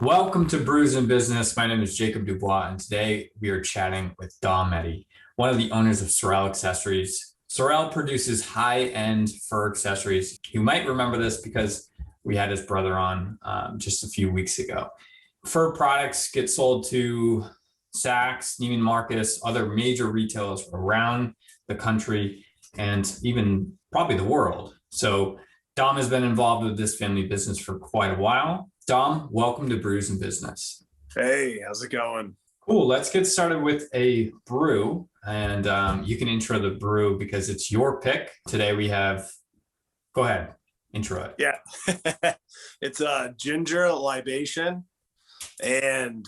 Welcome to Brews Business. My name is Jacob Dubois, and today we are chatting with Meattey, one of the owners of Sorel Accessories. Sorel produces high-end fur accessories. You might remember this because we had his brother on just a few weeks ago. Fur products get sold to Saks, Neiman Marcus, other major retailers around the country, and even probably the world. So Dom has been involved with this family business for quite a while. Dom, welcome to Brews Business. Hey, how's it going? Cool. Let's get started with a brew, and you can intro the brew because it's your pick. Today we have, go ahead, intro it. Yeah, it's a ginger libation, and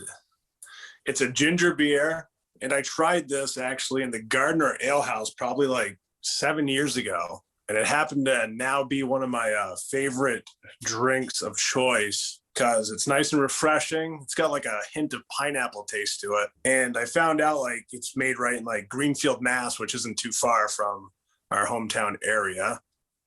it's a ginger beer. And I tried this actually in the Gardner Ale House probably like 7 years ago. And it happened to now be one of my favorite drinks of choice because it's nice and refreshing. It's got like a hint of pineapple taste to it. And I found out like it's made right in like Greenfield, Mass, which isn't too far from our hometown area.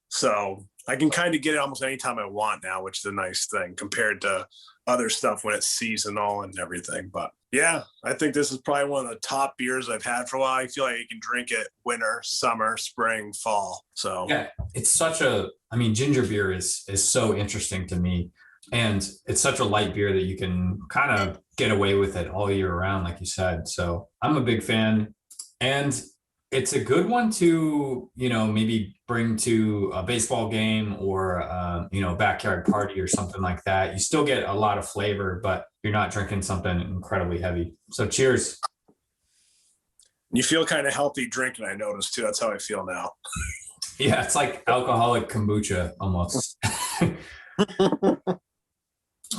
So I can kind of get it almost anytime I want now, which is a nice thing compared to other stuff when it's seasonal and everything. But yeah, I think this is probably one of the top beers I've had for a while. I feel like you can drink it winter, summer, spring, fall. So yeah, it's such a, ginger beer is so interesting to me. And it's such a light beer that you can kind of get away with it all year round, like you said. So I'm a big fan. And it's a good one to, maybe bring to a baseball game or, backyard party or something like that. You still get a lot of flavor, but you're not drinking something incredibly heavy. So cheers. You feel kind of healthy drinking, I noticed too. That's how I feel now. Yeah, it's like alcoholic kombucha almost.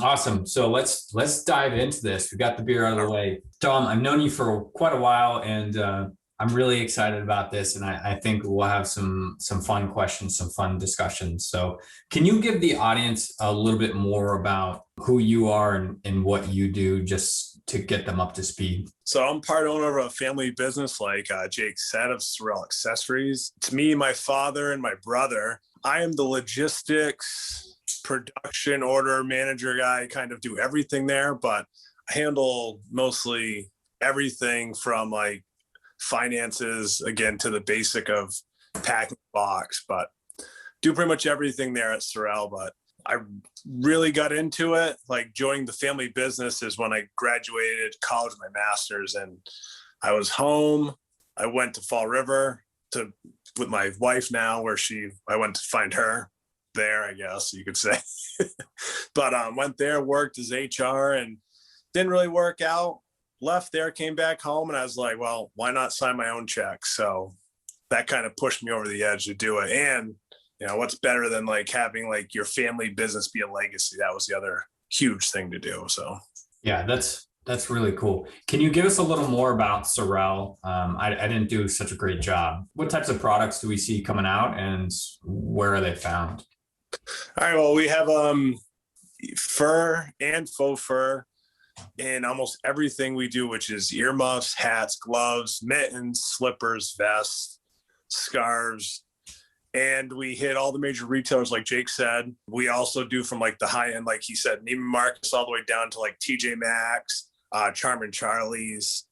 Awesome. So let's dive into this. We got the beer out of the way. Dom, I've known you for quite a while, and I'm really excited about this. And I think we'll have some fun questions, some fun discussions. So can you give the audience a little bit more about who you are and what you do, just to get them up to speed? So I'm part owner of a family business, like Jake said, of Sorel Accessories. It's me, my father, and my brother. I am the logistics, production, order manager guy, kind of do everything there, but I handle mostly everything from like finances, again, to the basic of packing box, but do pretty much everything there at Sorel. But I really got into it, like joining the family business is when I graduated college, my master's, and I was home. I went to Fall River with my wife now, where I went to find her there, I guess you could say. But went there, worked as HR, and didn't really work out. Left there, came back home, and I was like, well, why not sign my own check? So that kind of pushed me over the edge to do it. And what's better than like having like your family business be a legacy? That was the other huge thing to do. So yeah, that's really cool. Can you give us a little more about Sorel? I didn't do such a great job. What types of products do we see coming out, and where are they found? All right, well, we have fur and faux fur in almost everything we do, which is earmuffs, hats, gloves, mittens, slippers, vests, scarves. And we hit all the major retailers, like Jake said. We also do from like the high end, like he said, Neiman Marcus, all the way down to like TJ Maxx, Charmin Charlie's.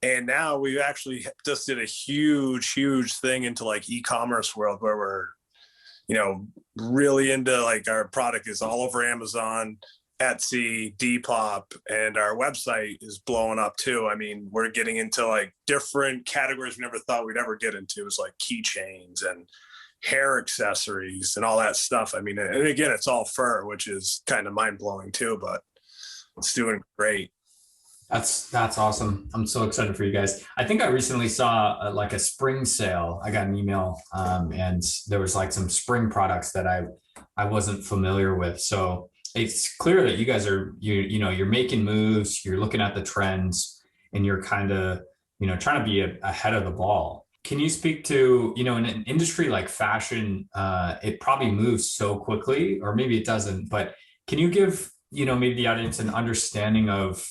And now we actually just did a huge thing into like e-commerce world, where we're, really into like our product is all over Amazon, Etsy, Depop, and our website is blowing up too. I mean, we're getting into like different categories we never thought we'd ever get into. It's like keychains and hair accessories and all that stuff. I mean, and again, it's all fur, which is kind of mind blowing too, but it's doing great. That's awesome. I'm so excited for you guys. I think I recently saw like a spring sale. I got an email and there was like some spring products that I wasn't familiar with. So it's clear that you guys are, you're making moves, you're looking at the trends, and you're kind of, trying to be ahead of the ball. Can you speak to, in an industry like fashion, it probably moves so quickly, or maybe it doesn't, but can you give, maybe the audience an understanding of,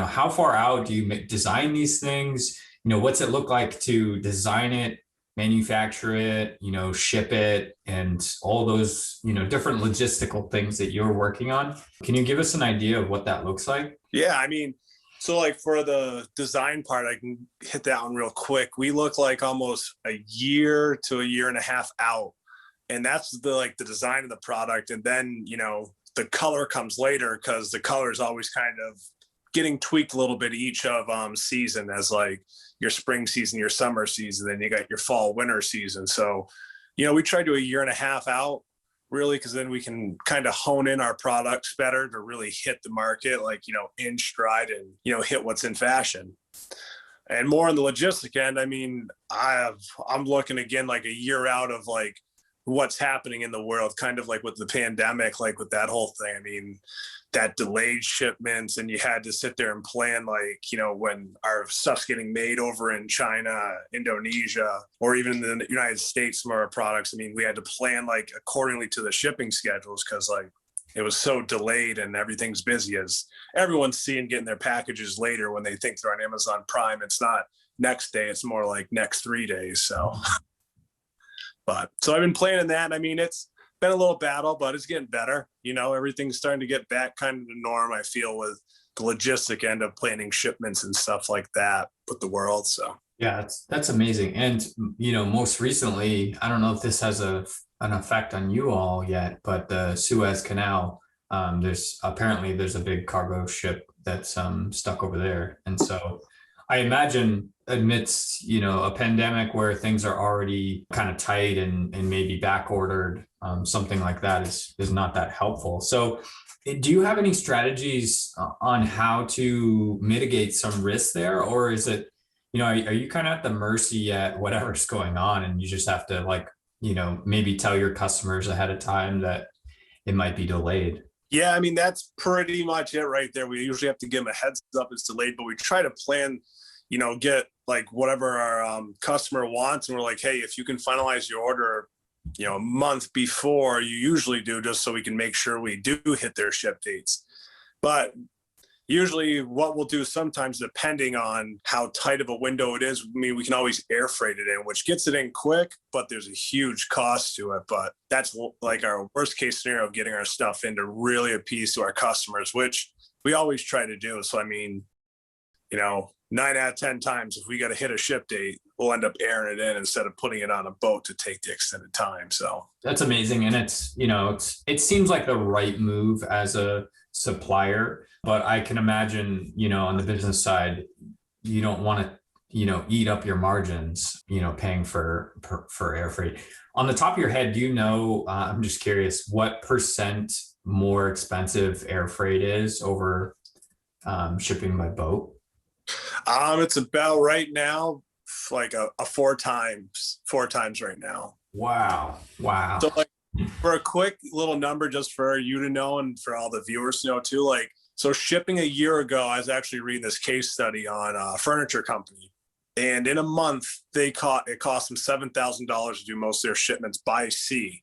how far out do you design these things? What's it look like to design it manufacture it, ship it, and all those, different logistical things that you're working on. Can you give us an idea of what that looks like? Yeah, I mean, so like for the design part, I can hit that one real quick. We look like almost a year to a year and a half out. And that's the design of the product. And then, the color comes later because the color is always kind of getting tweaked a little bit each of season, as like your spring season, your summer season, then you got your fall, winter season. So, we try to do a year and a half out really, because then we can kind of hone in our products better to really hit the market, like, in stride and, hit what's in fashion. And more on the logistic end, I mean, I'm looking again like a year out of like what's happening in the world, kind of like with the pandemic, like with that whole thing. I mean, that delayed shipments, and you had to sit there and plan, like, when our stuff's getting made over in China, Indonesia, or even in the United States, some of our products. I mean, we had to plan like accordingly to the shipping schedules because like it was so delayed, and everything's busy as everyone's seeing getting their packages later when they think they're on Amazon Prime. It's not next day, it's more like next 3 days. So I've been planning that. I mean, it's been a little battle, but it's getting better. Everything's starting to get back kind of to norm, I feel, with the logistic end of planning shipments and stuff like that with the world. So Yeah, that's amazing. And, most recently, I don't know if this has an effect on you all yet, but the Suez Canal, there's a big cargo ship that's stuck over there. And so I imagine amidst, a pandemic where things are already kind of tight and maybe back ordered, something like that is not that helpful. So do you have any strategies on how to mitigate some risk there? Or is it, are you kind of at the mercy at whatever's going on, and you just have to like, maybe tell your customers ahead of time that it might be delayed? yeah, I mean, that's pretty much it right there. We usually have to give them a heads up it's delayed, but we try to plan, get like whatever our customer wants. And we're like, hey, if you can finalize your order, a month before you usually do, just so we can make sure we do hit their ship dates. But usually what we'll do sometimes, depending on how tight of a window it is, I mean, we can always air freight it in, which gets it in quick, but there's a huge cost to it. But that's like our worst case scenario of getting our stuff in to really appease to our customers, which we always try to do. So, I mean, 9 out of 10 times, if we got to hit a ship date, we'll end up airing it in instead of putting it on a boat to take the extended time. So that's amazing. And it seems like the right move as a supplier, but I can imagine, on the business side, you don't want to, eat up your margins, paying for air freight. On the top of your head, do I'm just curious, what percent more expensive air freight is over shipping by boat? It's about right now, like a four times right now. Wow. So like for a quick little number, just for you to know, and for all the viewers to know too, like, so shipping a year ago, I was actually reading this case study on a furniture company, and in a month it cost them $7,000 to do most of their shipments by sea.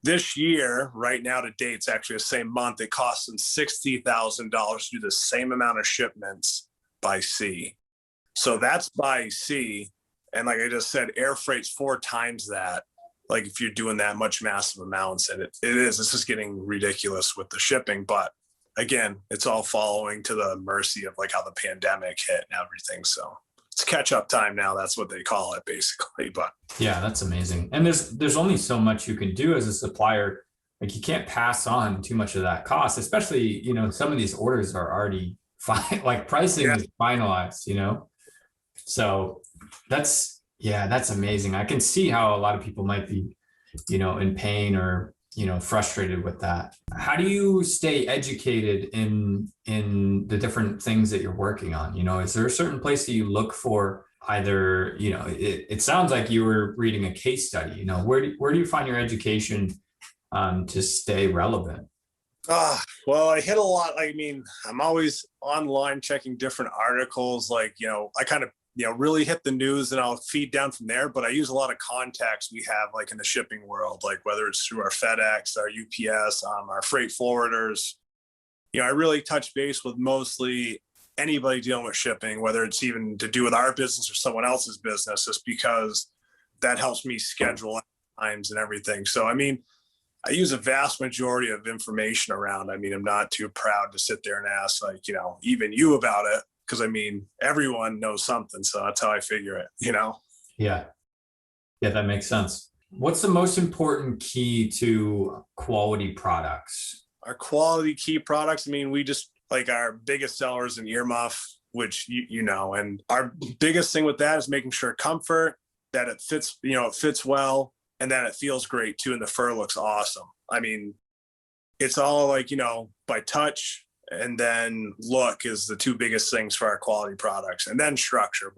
This year, right now to date, it's actually the same month, it costs them $60,000 to do the same amount of shipments by sea. So that's by sea. And like I just said, air freight's 4 times that, like if you're doing that much massive amounts. And it's just getting ridiculous with the shipping. But again, it's all following to the mercy of like how the pandemic hit and everything. So it's catch up time now. That's what they call it basically. But yeah, that's amazing. And there's only so much you can do as a supplier. Like you can't pass on too much of that cost, especially, some of these orders are already fine, like pricing is finalized, so that's amazing. I can see how a lot of people might be, in pain or, frustrated with that. How do you stay educated in the different things that you're working on? Is there a certain place that you look for? Either, it sounds like you were reading a case study, where do you find your education to stay relevant? Well, I hit a lot. I mean, I'm always online checking different articles. Like, I kind of, really hit the news and I'll feed down from there. But I use a lot of contacts we have, like in the shipping world, like whether it's through our FedEx, our UPS, our freight forwarders. I really touch base with mostly anybody dealing with shipping, whether it's even to do with our business or someone else's business, just because that helps me schedule times and everything. So, I mean, I use a vast majority of information around. I mean, I'm not too proud to sit there and ask, like, even you about it. Cause I mean, everyone knows something. So that's how I figure it. Yeah. Yeah, that makes sense. What's the most important key to quality products? Our quality key products, I mean, we just like our biggest sellers in earmuff, which and our biggest thing with that is making sure comfort, that it fits, it fits well, and that it feels great too. And the fur looks awesome. I mean, it's all like, by touch, and then look is the two biggest things for our quality products, and then structure.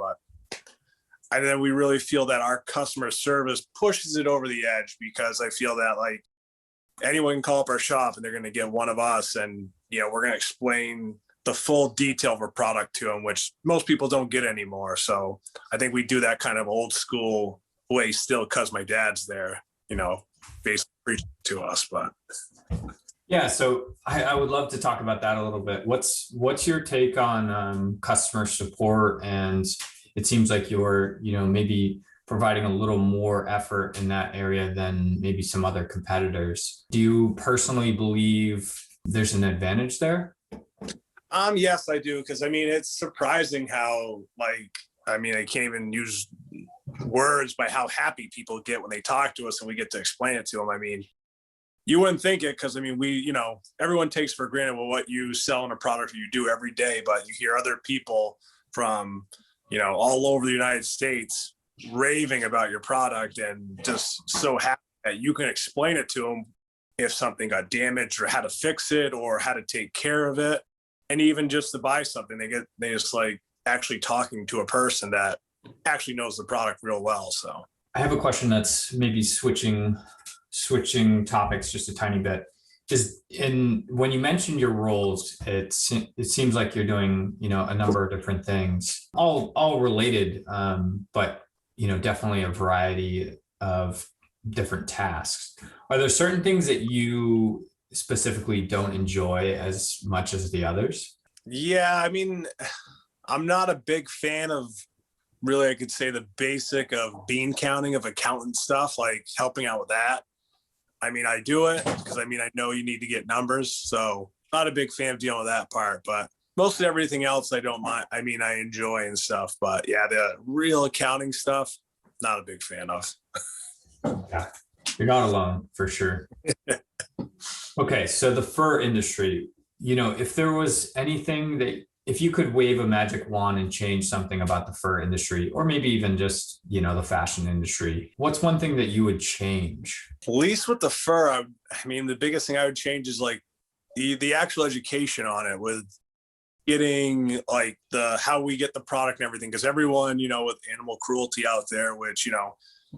And then we really feel that our customer service pushes it over the edge, because I feel that like anyone can call up our shop and they're going to get one of us, and we're going to explain the full detail of a product to them, which most people don't get anymore. So I think we do that kind of old school way still, because my dad's there, basically preaching to us. But yeah, so I would love to talk about that a little bit. What's your take on customer support? And it seems like you're, maybe providing a little more effort in that area than maybe some other competitors. Do you personally believe there's an advantage there? Yes, I do. Cause I mean, it's surprising how I can't even use words by how happy people get when they talk to us and we get to explain it to them. I mean, you wouldn't think it, because I mean, everyone takes for granted what you sell in a product or you do every day, but you hear other people from, all over the United States raving about your product, and just so happy that you can explain it to them if something got damaged, or how to fix it, or how to take care of it. And even just to buy something, they just like actually talking to a person that actually knows the product real well. So I have a question that's maybe switching topics just a tiny bit. When you mentioned your roles, it seems like you're doing, a number of different things, all related, but, definitely a variety of different tasks. Are there certain things that you specifically don't enjoy as much as the others? Yeah, I mean, I'm not a big fan of, really, I could say, the basic of bean counting of accountant stuff, like helping out with that. I mean, I do it because I know you need to get numbers. So not a big fan of dealing with that part, but mostly everything else I don't mind. I mean, I enjoy and stuff, but yeah, the real accounting stuff, not a big fan of. Yeah, you're not alone for sure. Okay, so the fur industry, if there was anything that, if you could wave a magic wand and change something about the fur industry, or maybe even just, the fashion industry, what's one thing that you would change? At least with the fur, I mean, the biggest thing I would change is like the actual education on it, with getting like how we get the product and everything. Because everyone, with animal cruelty out there, which,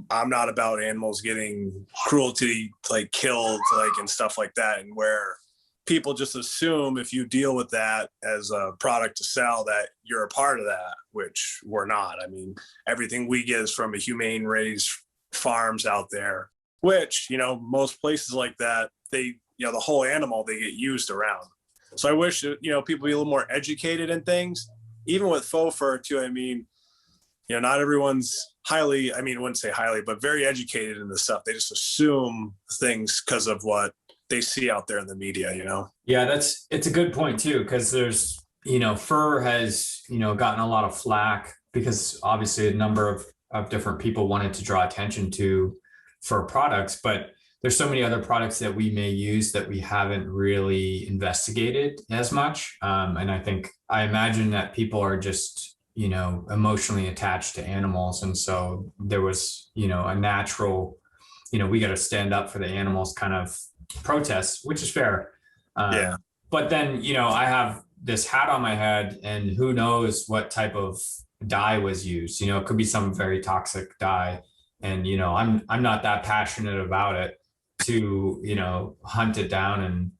I'm not about animals getting cruelty, like killed, like, and stuff like that. And where people just assume if you deal with that as a product to sell, that you're a part of that, which we're not. I mean, everything we get is from a humane raised farms out there, which, most places like that, they, the whole animal, they get used around. So I wish, people be a little more educated in things, even with faux fur too. I mean, not everyone's highly, I wouldn't say highly, but very educated in this stuff. They just assume things because of what they see out there in the media, Yeah, it's a good point too, because there's, fur has, gotten a lot of flack because obviously a number of different people wanted to draw attention to fur products, but there's so many other products that we may use that we haven't really investigated as much. And I imagine that people are just, emotionally attached to animals. And so there was, a natural, we got to stand up for the animals kind of protest, which is fair. Yeah. But then, I have this hat on my head, and who knows what type of dye was used. It could be some very toxic dye. And, I'm not that passionate about it to, hunt it down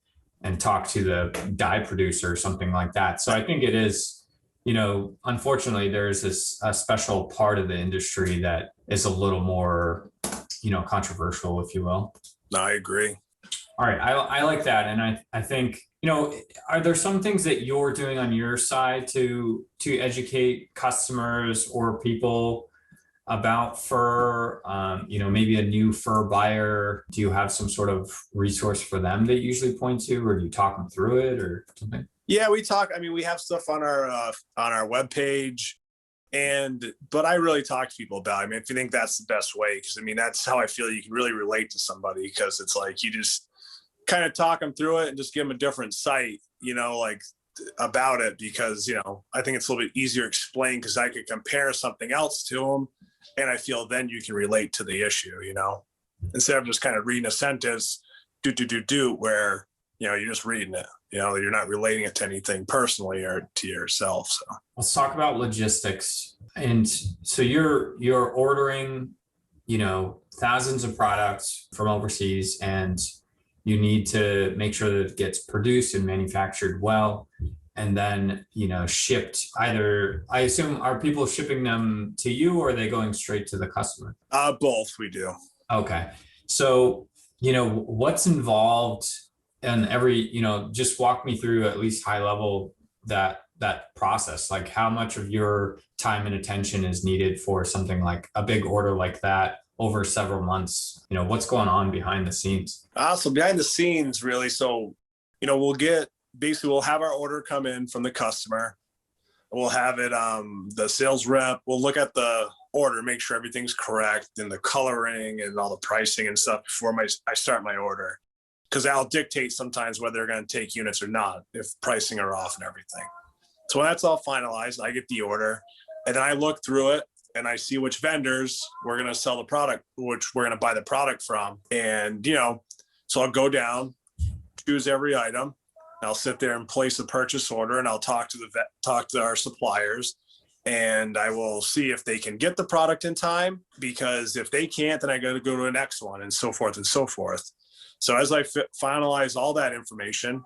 and talk to the dye producer or something like that. So I think it is, unfortunately, there's a special part of the industry that is a little more, controversial, if you will. No, I agree. All right. I like that. And I think, are there some things that you're doing on your side to educate customers or people about fur, maybe a new fur buyer? Do you have some sort of resource for them that you usually point to, or do you talk them through it or something? Yeah, we talk. I mean, we have stuff on our webpage, but I really talk to people about it. I mean, if you think that's the best way, because I mean, that's how I feel you can really relate to somebody, because it's like you just kind of talk them through it and just give them a different sight, like about it, because I think it's a little bit easier to explain, because I could compare something else to them, and I feel then you can relate to the issue, instead of just kind of reading a sentence, where you're just reading it, you're not relating it to anything personally or to yourself. So Let's talk about logistics. And so you're ordering, thousands of products from overseas, and you need to make sure that it gets produced and manufactured well, and then, shipped. Either, I assume, are people shipping them to you, or are they going straight to the customer? Both we do. Okay. So, what's involved in every, just walk me through at least high level that process. Like, how much of your time and attention is needed for something like a big order like that over several months? What's going on behind the scenes? So behind the scenes, really. So, we'll have our order come in from the customer. We'll have it, the sales rep will look at the order, make sure everything's correct and the coloring and all the pricing and stuff before I start my order. Because that'll dictate sometimes whether they're going to take units or not, if pricing are off and everything. So when that's all finalized, I get the order, and then I look through it and I see which vendors we're going to sell the product, which we're going to buy the product from. And, so I'll go down, choose every item. I'll sit there and place a purchase order, and I'll talk to our suppliers, and I will see if they can get the product in time, because if they can't, then I got to go to the next one, and so forth and so forth. So as I finalize all that information,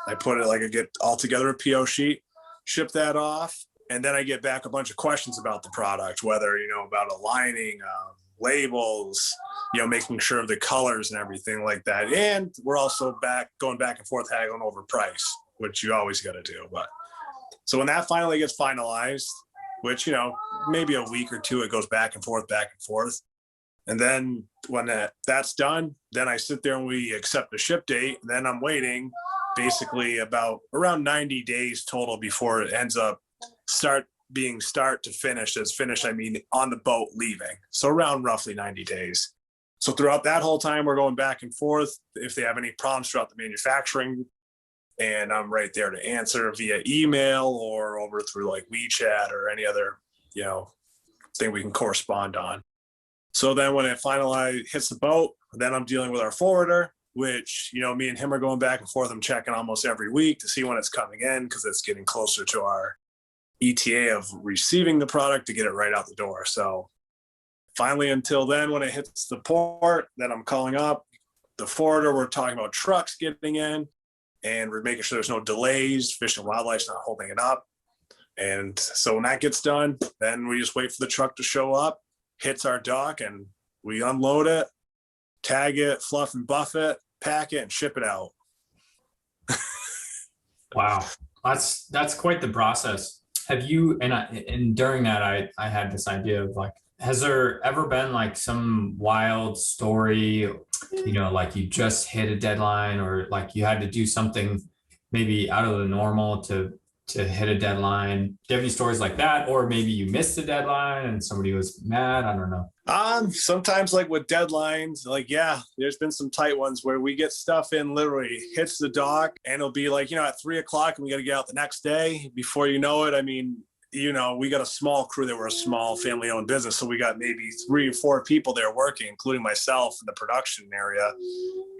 I put it, I get all together a PO sheet, ship that off, and then I get back a bunch of questions about the product, whether, about aligning, labels, making sure of the colors and everything like that. And we're also going back and forth, haggling over price, which you always got to do. But so when that finally gets finalized, which, maybe a week or two, it goes back and forth. And then when that's done, then I sit there and we accept the ship date. Then I'm waiting basically around 90 days total before it ends up start to finish. As finished, I mean on the boat leaving. So around roughly 90 days. So throughout that whole time, we're going back and forth. If they have any problems throughout the manufacturing, and I'm right there to answer via email or over through like WeChat or any other, thing we can correspond on. So then when it finally hits the boat, then I'm dealing with our forwarder, which, me and him are going back and forth. I'm checking almost every week to see when it's coming in, because it's getting closer to our ETA of receiving the product to get it right out the door. So finally, until then, when it hits the port, then I'm calling up the forwarder. We're talking about trucks getting in, and we're making sure there's no delays. Fish and Wildlife's not holding it up. And so when that gets done, then we just wait for the truck to show up, hits our dock, and we unload it, tag it, fluff and buff it, pack it, and ship it out. Wow. That's quite the process. Have you, and during that, I had this idea of like, has there ever been like some wild story, like you just hit a deadline, or like you had to do something maybe out of the normal to hit a deadline? Do you have any stories like that? Or maybe you missed a deadline and somebody was mad? I don't know. Sometimes like with deadlines, like, yeah, there's been some tight ones where we get stuff in, literally hits the dock, and it'll be like, at 3:00 and we got to get out the next day. Before you know it, I mean, we got a small crew. That we're a small family owned business. So we got maybe 3 or 4 people there working, including myself in the production area.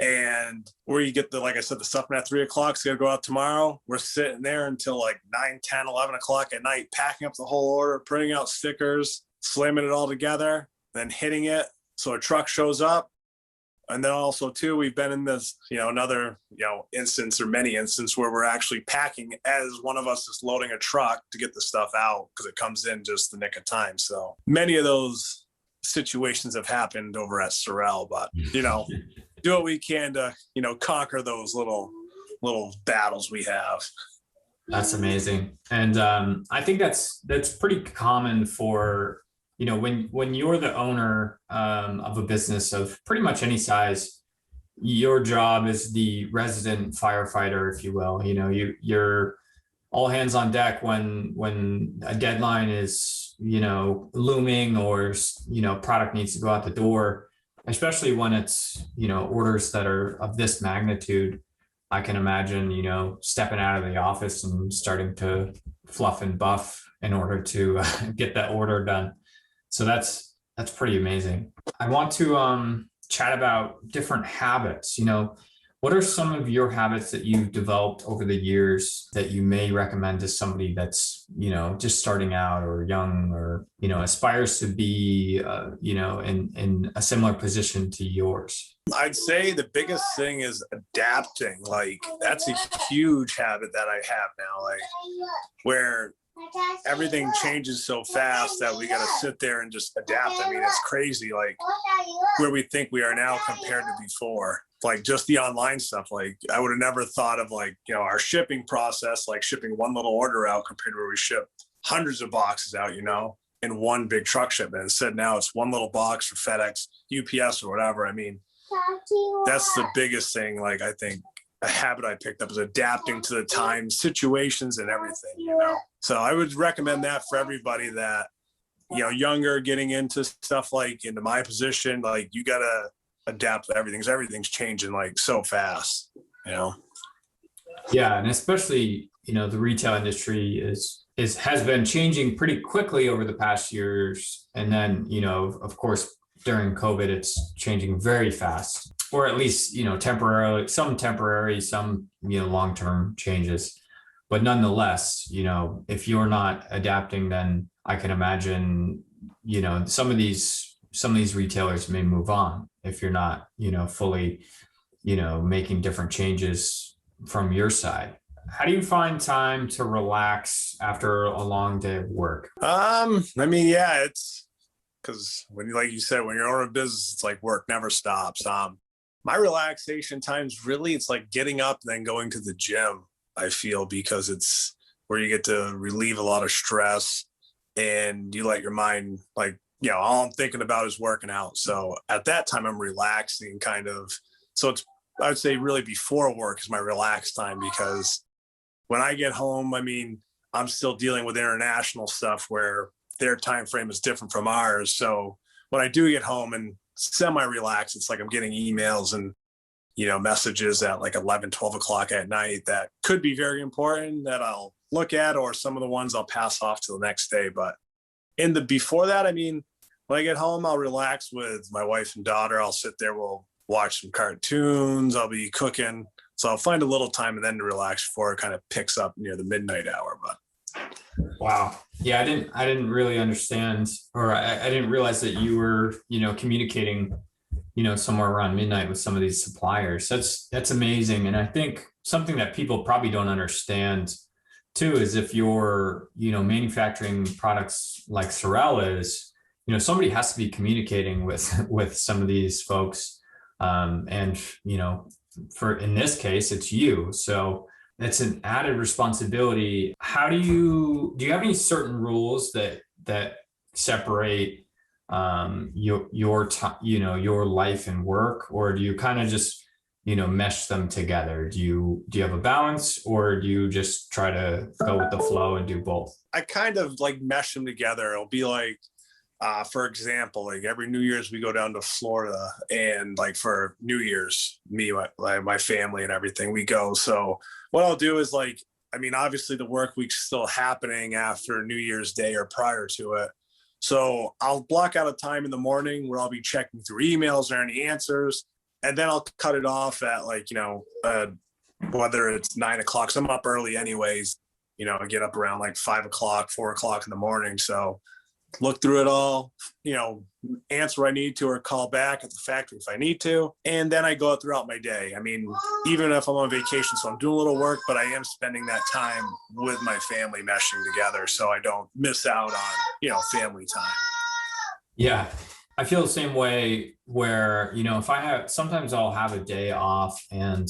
And where you get like I said, the stuff at 3:00, it's going to go out tomorrow. We're sitting there until like 9, 10, 11 o'clock at night, packing up the whole order, printing out stickers, slamming it all together, then hitting it. So a truck shows up. And then also too, we've been in this, another, instance or many instances where we're actually packing as one of us is loading a truck to get the stuff out, because it comes in just the nick of time. So many of those situations have happened over at Sorel, but, do what we can to, conquer those little battles we have. That's amazing. And I think that's pretty common for when you're the owner of a business of pretty much any size, your job is the resident firefighter, if you will. You're all hands on deck when a deadline is looming, or product needs to go out the door, especially when it's orders that are of this magnitude. I can imagine stepping out of the office and starting to fluff and buff in order to get that order done. So that's pretty amazing. I want to chat about different habits. What are some of your habits that you've developed over the years that you may recommend to somebody that's, just starting out or young, or, aspires to be, in a similar position to yours? I'd say the biggest thing is adapting. Like, that's a huge habit that I have now, like, where everything changes so fast that we got to sit there and just adapt. I mean, it's crazy, like, where we think we are now compared to before. Like, just the online stuff, like, I would have never thought of, like, our shipping process, like shipping one little order out compared to where we ship hundreds of boxes out, in one big truck shipment. Instead, now it's one little box for FedEx, UPS, or whatever. I mean, that's the biggest thing. Like, I think a habit I picked up is adapting to the time, situations, and everything, So I would recommend that for everybody that, younger, getting into stuff, like into my position, like, you got to adapt to everything, because everything's changing like so fast. Yeah, and especially the retail industry has been changing pretty quickly over the past years, and then of course during COVID it's changing very fast, or at least temporarily, some temporary, some long-term changes. But nonetheless, if you're not adapting, then I can imagine some of these retailers may move on if you're not fully making different changes from your side. How do you find time to relax after a long day of work? I mean, yeah, it's because like you said, when you're owning a business, it's like work never stops. My relaxation times, really, it's like getting up and then going to the gym, I feel, because it's where you get to relieve a lot of stress, and you let your mind, like, all I'm thinking about is working out. So at that time, I'm relaxing, kind of. So I would say really before work is my relaxed time, because when I get home, I mean, I'm still dealing with international stuff where their time frame is different from ours. So when I do get home and semi-relax, it's like I'm getting emails and messages at like 11, 12 o'clock at night that could be very important that I'll look at, or some of the ones I'll pass off to the next day. But before that, I mean, when I get home, I'll relax with my wife and daughter. I'll sit there, we'll watch some cartoons, I'll be cooking. So I'll find a little time and then to relax before it kind of picks up near the midnight hour. But wow. Yeah, I didn't really understand, or I didn't realize that you were, communicating, somewhere around midnight with some of these suppliers. That's amazing. And I think something that people probably don't understand too is, if you're, manufacturing products like Sorel is, somebody has to be communicating with some of these folks. And, in this case, it's you. So it's an added responsibility. Do you have any certain rules that separate your time, your life and work, or do you kind of just mesh them together? Do you have a balance, or do you just try to go with the flow and do both? I kind of like mesh them together. It'll be like, for example, like every New Year's we go down to Florida, and like for New Year's, me, my family and everything, we go. So what I'll do is, like, I mean, obviously the work week's still happening after New Year's Day or prior to it. So I'll block out a time in the morning where I'll be checking through emails or any answers. And then I'll cut it off at like, whether it's 9 o'clock. So I'm up early anyways, I get up around like 5 o'clock, 4 o'clock in the morning. So look through it all, answer what I need to, or call back at the factory if I need to. And then I go out throughout my day. I mean, even if I'm on vacation, so I'm doing a little work, but I am spending that time with my family, meshing together, so I don't miss out on, family time. Yeah, I feel the same way where, sometimes I'll have a day off, and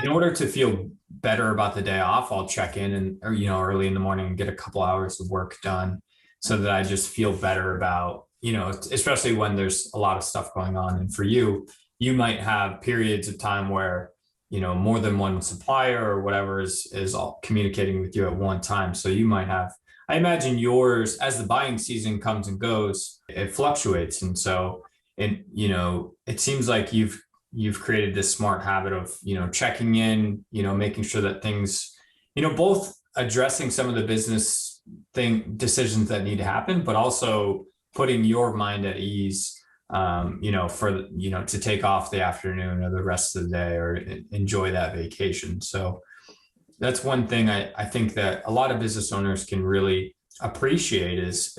in order to feel better about the day off, I'll check in and, early in the morning and get a couple hours of work done. so that I just feel better about, especially when there's a lot of stuff going on. And for you, you might have periods of time where, more than one supplier or whatever is all communicating with you at one time. So you might have, I imagine yours, as the buying season comes and goes, it fluctuates. And so, it seems like you've created this smart habit of, checking in, making sure that things, both addressing some of the business decisions that need to happen, but also putting your mind at ease, to take off the afternoon or the rest of the day or enjoy that vacation. So that's one thing I think that a lot of business owners can really appreciate is,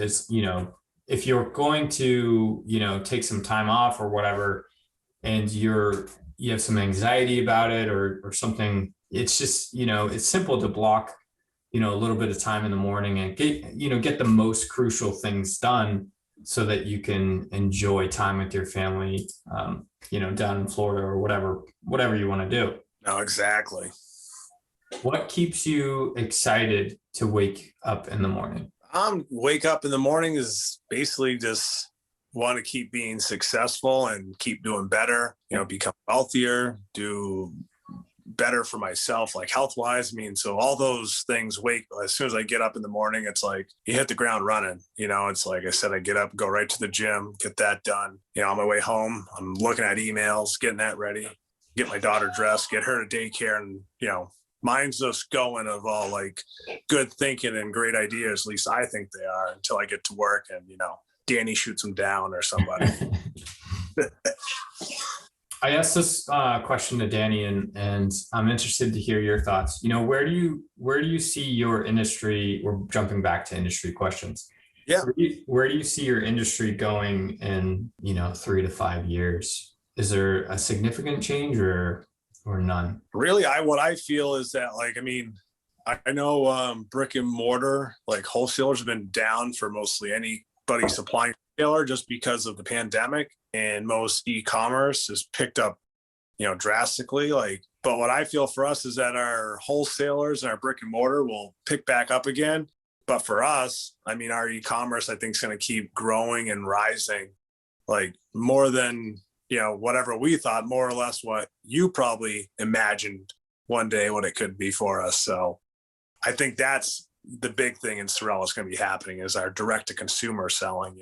if you're going to, take some time off or whatever, and you have some anxiety about it or something, it's just, it's simple to block, a little bit of time in the morning and get the most crucial things done so that you can enjoy time with your family, down in Florida or whatever you want to do. No, exactly. What keeps you excited to wake up in the morning? Wake up in the morning is basically just want to keep being successful and keep doing better, become healthier, do better for myself, like health wise. So all those things as soon as I get up in the morning, it's like you hit the ground running. It's like I said, I get up, go right to the gym, get that done. On my way home, I'm looking at emails, getting that ready, get my daughter dressed, get her to daycare. And, mine's just going of all like good thinking and great ideas. At least I think they are, until I get to work and, Danny shoots them down or somebody. I asked this question to Danny, and I'm interested to hear your thoughts. Where do you see your industry? We're jumping back to industry questions. Yeah. Where do you see your industry going in 3 to 5 years? Is there a significant change or none? Really, what I feel is that I know brick and mortar, like wholesalers, have been down for mostly anybody supplying retailer just because of the pandemic, and most e-commerce has picked up, drastically. But what I feel for us is that our wholesalers and our brick and mortar will pick back up again. But for us, our e-commerce, I think, is going to keep growing and rising, more than, whatever we thought, more or less what you probably imagined one day what it could be for us. So I think that's the big thing in Sorel is going to be happening, is our direct to consumer selling,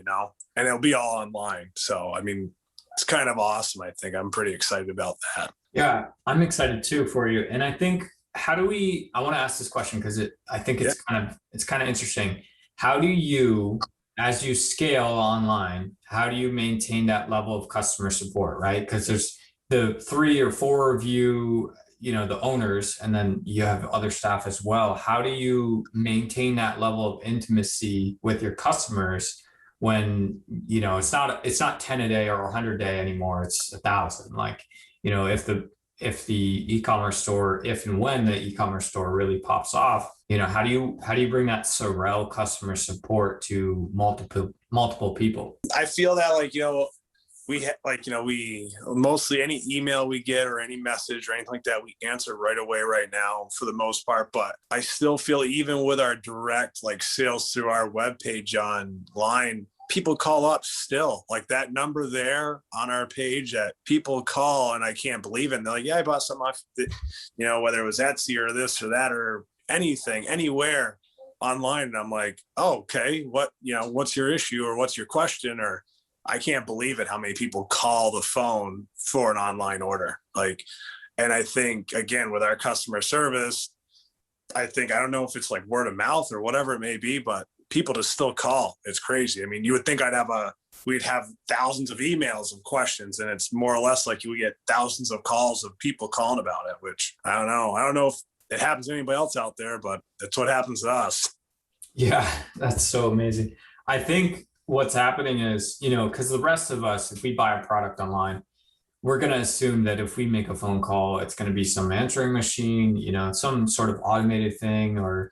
and it'll be all online. So, it's kind of awesome. I think I'm pretty excited about that. Yeah, I'm excited too for you. And I think, I want to ask this question because I think it's kind of interesting. How do you, as you scale online, how do you maintain that level of customer support, right? Because there's the 3 or 4 of you, the owners, and then you have other staff as well. How do you maintain that level of intimacy with your customers when, it's not 10 a day or 100 a day anymore, it's 1,000. If the e-commerce store, if and when the e-commerce store really pops off, how do you bring that Sorel customer support to multiple people? I feel that we mostly any email we get or any message or anything like that, we answer right away right now for the most part. But I still feel, even with our direct sales through our webpage online, people call up still, that number there on our page that people call, and I can't believe it. And they're like, yeah, I bought something off, whether it was Etsy or this or that or anything, anywhere online. And I'm like, oh, okay, what's your issue or what's your question? Or I can't believe it how many people call the phone for an online order. And I think, again, with our customer service, I don't know if it's word of mouth or whatever it may be, but people just still call. It's crazy. You would think we'd have thousands of emails of questions, and it's more or less you would get thousands of calls of people calling about it, which I don't know. I don't know if it happens to anybody else out there, but that's what happens to us. Yeah, that's so amazing. I think what's happening is, because the rest of us, if we buy a product online, we're going to assume that if we make a phone call, it's going to be some answering machine, some sort of automated thing, or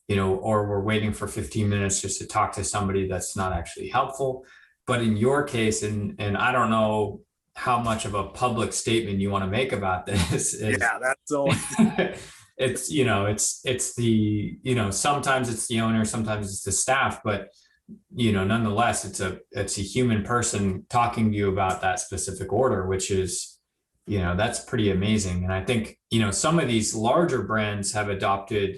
we're waiting for 15 minutes just to talk to somebody that's not actually helpful. But in your case, and I don't know how much of a public statement you want to make about this. That's all. It's, it's the, sometimes it's the owner, sometimes it's the staff, but nonetheless, it's a human person talking to you about that specific order, which is, that's pretty amazing. And I think, some of these larger brands have adopted,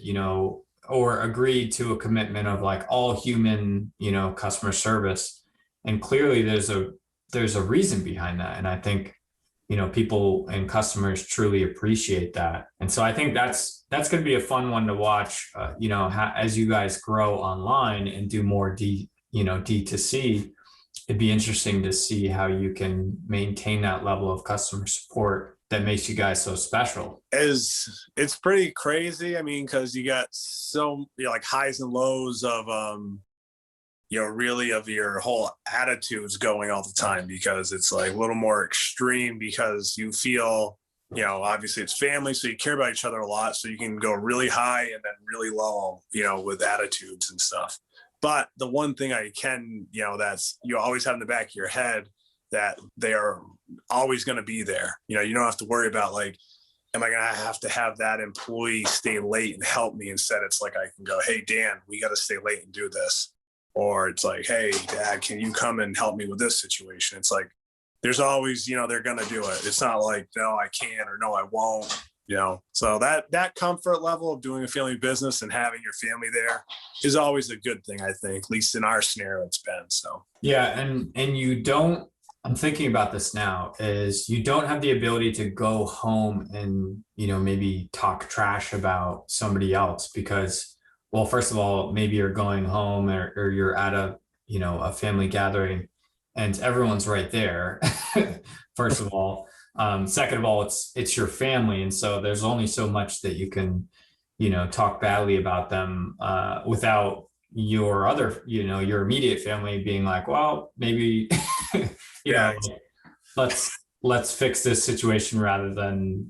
or agreed to a commitment of like all human, customer service. And clearly there's a reason behind that. And I think, people and customers truly appreciate that. And so I think that's going to be a fun one to watch, as you guys grow online and do more D2C. It'd be interesting to see how you can maintain that level of customer support that makes you guys so special. It's pretty crazy. I mean, because you got so like highs and lows of really of your whole attitudes going all the time, because it's like a little more extreme, because you feel, obviously it's family, so you care about each other a lot, so you can go really high and then really low, with attitudes and stuff. But the one thing I can, that's you always have in the back of your head, that they are always going to be there. You don't have to worry about like, am I going to have that employee stay late and help me? Instead, it's like I can go, hey, Dan, we got to stay late and do this. Or it's like, hey, Dad, can you come and help me with this situation? It's like, there's always, they're going to do it. It's not like, no, I can't, or no, I won't, So that comfort level of doing a family business and having your family there is always a good thing, I think, at least in our scenario it's been. So, yeah. And you don't, I'm thinking about this now, is you don't have the ability to go home and, maybe talk trash about somebody else because, well, first of all, maybe you're going home or you're at a family gathering and everyone's right there. First of all, second of all, it's your family. And so there's only so much that you can, talk badly about them, without your other, your immediate family being like, well, maybe, yeah, let's fix this situation rather than,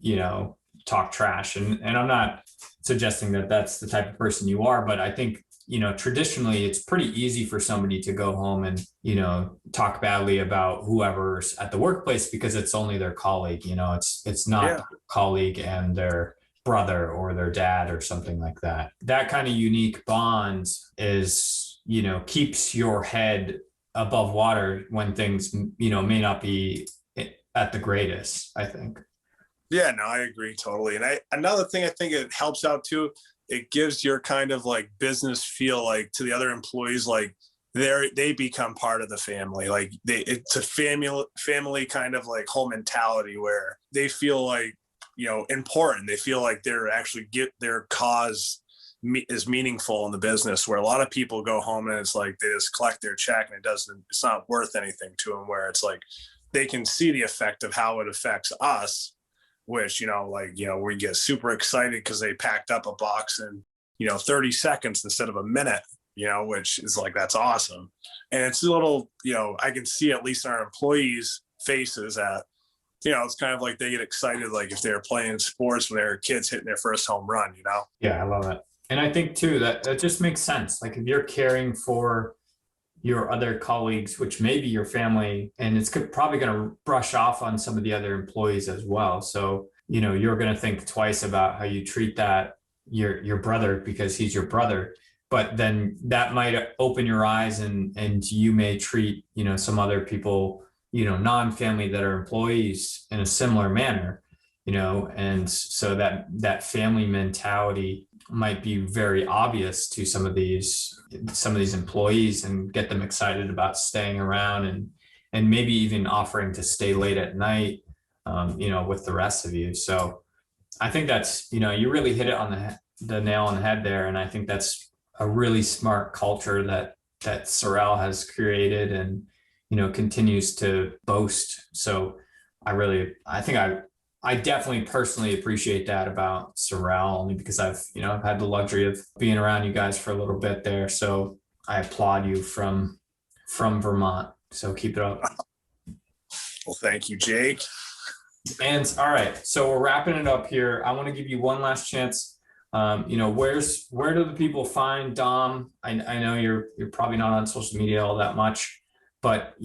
talk trash. And I'm not suggesting that that's the type of person you are, but I think, traditionally it's pretty easy for somebody to go home and, talk badly about whoever's at the workplace because it's only their colleague, it's not their colleague and their brother or their dad or something like that. That kind of unique bond is, keeps your head above water when things, may not be at the greatest, I think. Yeah, no, I agree totally. And another thing I think it helps out too, it gives your kind of like business feel like to the other employees, like they become part of the family. Like it's a family kind of like whole mentality where they feel like, important. They feel like they're actually get their cause is meaningful in the business, where a lot of people go home and it's like they just collect their check and it's not worth anything to them, where it's like they can see the effect of how it affects us, which, we get super excited because they packed up a box in, 30 seconds instead of a minute, which is like, that's awesome. And it's a little, I can see at least in our employees' faces that, it's kind of like they get excited, like if they're playing sports when their kids hitting their first home run, Yeah, I love it. And I think too, that just makes sense. Like if you're caring for your other colleagues, which may be your family, and it's probably going to brush off on some of the other employees as well. So, you're going to think twice about how you treat your brother because he's your brother, but then that might open your eyes and you may treat, some other people, non-family that are employees in a similar manner, and so that family mentality might be very obvious to some of these employees and get them excited about staying around and maybe even offering to stay late at night, with the rest of you. So I think that's, you really hit it on the nail on the head there. And I think that's a really smart culture that Sorel has created and, continues to boast. So I definitely personally appreciate that about Sorel, only because I've had the luxury of being around you guys for a little bit there. So I applaud you from Vermont. So keep it up. Well, thank you, Jake. And all right, so we're wrapping it up here. I want to give you one last chance. Where do the people find Dom? I know you're probably not on social media all that much, but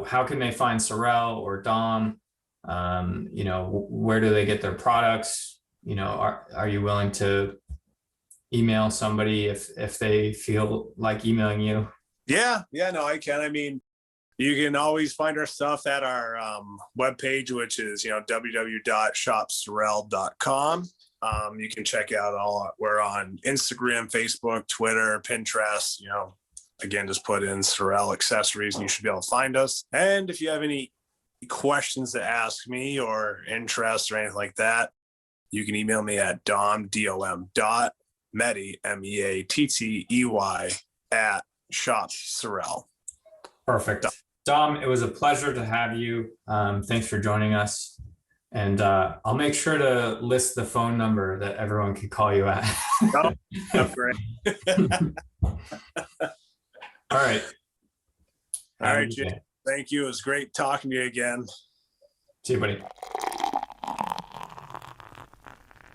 how can they find Sorel or Dom? Where do they get their products? Are you willing to email somebody if they feel like emailing you? Yeah, no, I can. I mean, you can always find our stuff at our webpage, which is, www.shopsorel.com. You can check out we're on Instagram, Facebook, Twitter, Pinterest, again, just put in Sorel Accessories and you should be able to find us. And if you have any questions to ask me or interest or anything like that, you can email me at dom.meattey, Meattey at shopsorel. Perfect. Dom, it was a pleasure to have you. Thanks for joining us. And I'll make sure to list the phone number that everyone can call you at. Oh, that's great. All right. All right, Jay. Thank you. It was great talking to you again. See you, buddy.